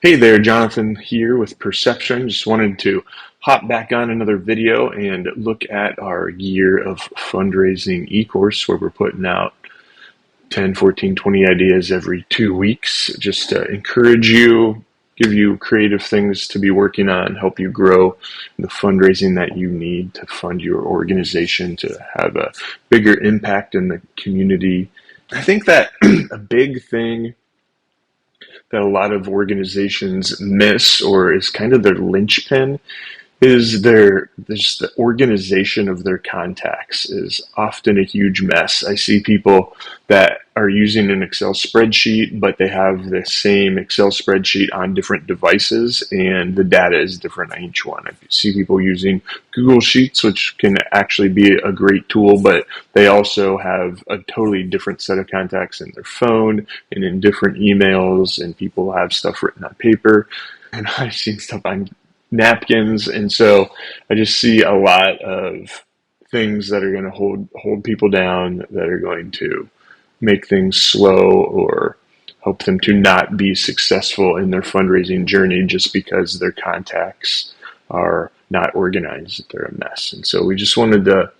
Hey there, Jonathan here with Perception. Just wanted to hop back on another video and look at our year of fundraising e-course where we're putting out 10, 14, 20 ideas every 2 weeks just to encourage you, give you creative things to be working on, help you grow the fundraising that you need to fund your organization to have a bigger impact in the community. I think that a big thing that a lot of organizations miss or is kind of their linchpin is there's the organization of their contacts is often a huge mess. I see people that are using an Excel spreadsheet, but they have the same Excel spreadsheet on different devices and the data is different on each one. I see people using Google Sheets, which can actually be a great tool, but they also have a totally different set of contacts in their phone and in different emails, and people have stuff written on paper. And I've seen stuff on napkins, and so I just see a lot of things that are going to hold people down, that are going to make things slow or help them to not be successful in their fundraising journey just because their contacts are not organized, they're a mess. And so we just wanted to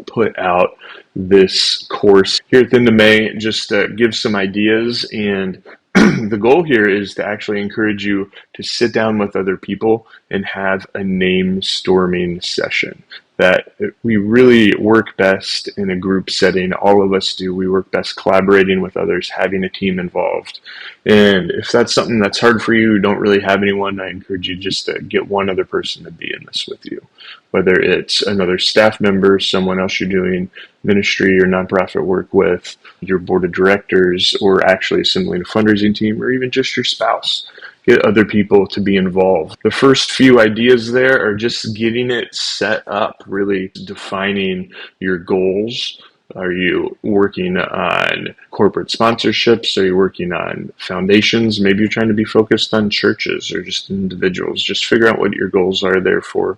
put out this course here at the end of May just to give some ideas. And the goal here is to actually encourage you to sit down with other people and have a name storming session. That we really work best in a group setting. All of us do. We work best collaborating with others, having a team involved. And if that's something that's hard for you, don't really have anyone, I encourage you just to get one other person to be in this with you. Whether it's another staff member, someone else you're doing ministry or nonprofit work with, your board of directors, or actually assembling a fundraising team, or even just your spouse. Get other people to be involved. The first few ideas there are just getting it set up, really defining your goals. Are you working on corporate sponsorships? Are you working on foundations? Maybe you're trying to be focused on churches or just individuals. Just figure out what your goals are there for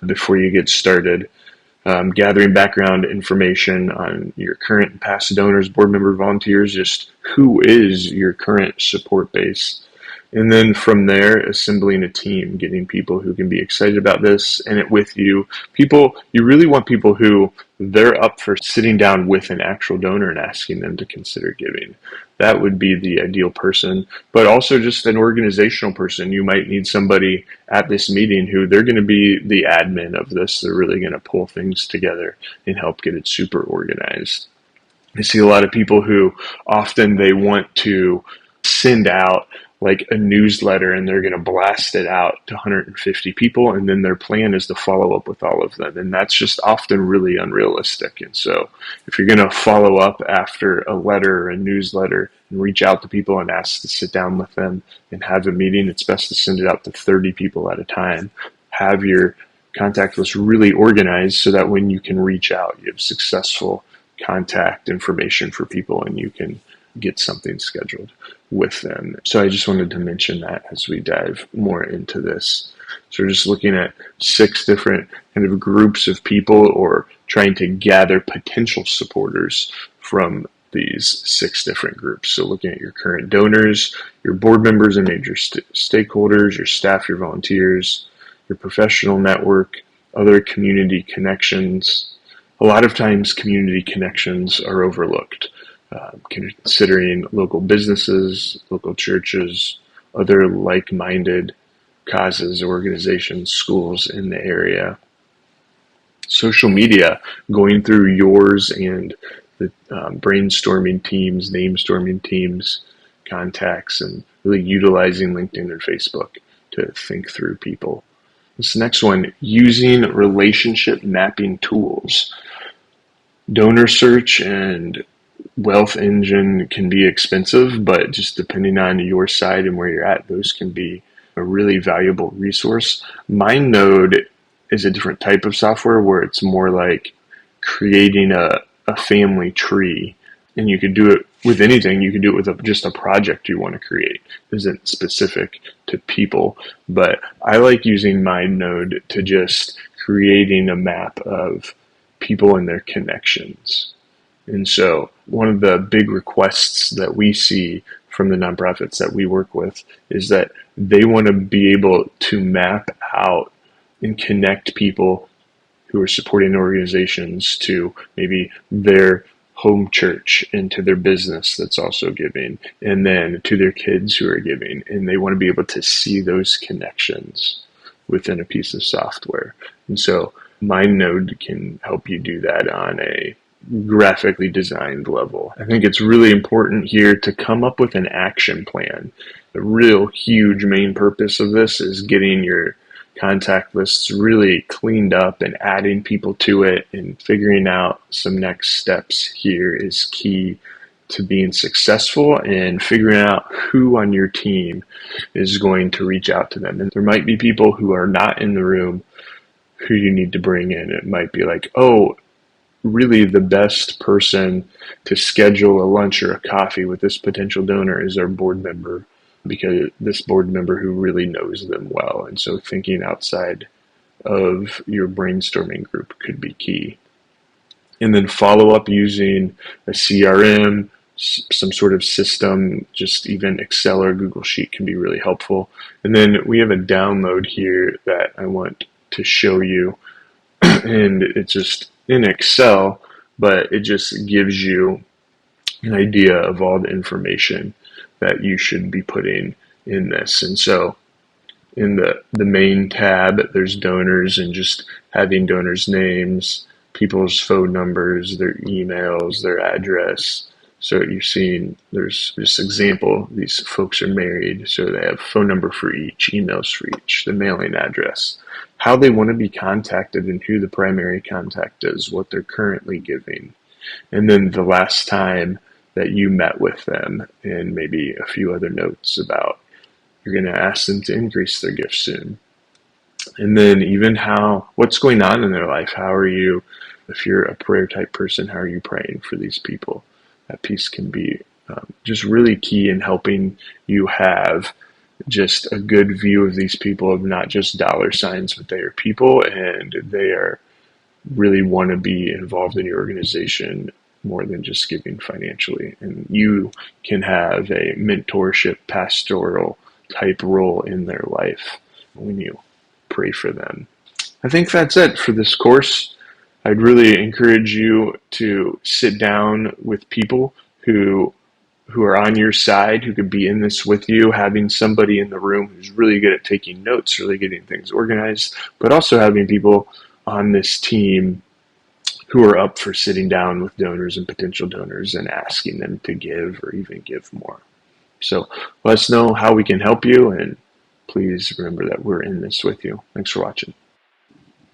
before you get started. Gathering background information on your current and past donors, board member, volunteers, just who is your current support base. And then from there, assembling a team, getting people who can be excited about this and it with you. People, you really want people who they're up for sitting down with an actual donor and asking them to consider giving. That would be the ideal person, but also just an organizational person. You might need somebody at this meeting who they're going to be the admin of this. They're really going to pull things together and help get it super organized. I see a lot of people who often they want to send out like a newsletter and they're going to blast it out to 150 people, and then their plan is to follow up with all of them, and that's just often really unrealistic. And so if you're going to follow up after a letter or a newsletter and reach out to people and ask to sit down with them and have a meeting, it's best to send it out to 30 people at a time. Have your contact list really organized so that when you can reach out, you have successful contact information for people and you can get something scheduled with them. So I just wanted to mention that as we dive more into this. So we're just looking at 6 different kind of groups of people, or trying to gather potential supporters from these 6 different groups. So looking at your current donors, your board members and major stakeholders, your staff, your volunteers, your professional network, other community connections. A lot of times community connections are overlooked. Considering local businesses, local churches, other like-minded causes, organizations, schools in the area. Social media, going through yours and the brainstorming teams, name storming teams, contacts, and really utilizing LinkedIn or Facebook to think through people. This next one, using relationship mapping tools. Donor search and Wealth Engine can be expensive, but just depending on your side and where you're at, those can be a really valuable resource. MindNode is a different type of software where it's more like creating a family tree, and you could do it with anything. You could do it with just a project you want to create. It isn't specific to people, but I like using MindNode to just creating a map of people and their connections. And so one of the big requests that we see from the nonprofits that we work with is that they want to be able to map out and connect people who are supporting organizations to maybe their home church and to their business that's also giving, and then to their kids who are giving. And they want to be able to see those connections within a piece of software. And so MindNode can help you do that on a graphically designed level. I think it's really important here to come up with an action plan. The real huge main purpose of this is getting your contact lists really cleaned up and adding people to it, and figuring out some next steps here is key to being successful, and figuring out who on your team is going to reach out to them. And there might be people who are not in the room who you need to bring in. It might be like, oh, really the best person to schedule a lunch or a coffee with this potential donor is our board member, because this board member who really knows them well. And so thinking outside of your brainstorming group could be key. And then follow up using a CRM, some sort of system, just even Excel or Google Sheet can be really helpful. And then we have a download here that I want to show you. And it's just in Excel, but it just gives you an idea of all the information that you should be putting in this. And so in the main tab, there's donors, and just having donors' names, people's phone numbers, their emails, their address. So you're seeing there's this example, these folks are married, so they have phone number for each, emails for each, the mailing address, how they want to be contacted and who the primary contact is, what they're currently giving, and then the last time that you met with them, and maybe a few other notes about you're going to ask them to increase their gift soon. And then even what's going on in their life. How are you, if you're a prayer type person, how are you praying for these people? That piece can be just really key in helping you have just a good view of these people, of not just dollar signs, but they are people, and they are really want to be involved in your organization more than just giving financially. And you can have a mentorship, pastoral type role in their life when you pray for them. I think that's it for this course. I'd really encourage you to sit down with people who are on your side, who could be in this with you, having somebody in the room who's really good at taking notes, really getting things organized, but also having people on this team who are up for sitting down with donors and potential donors and asking them to give or even give more. So let us know how we can help you, and please remember that we're in this with you. Thanks for watching.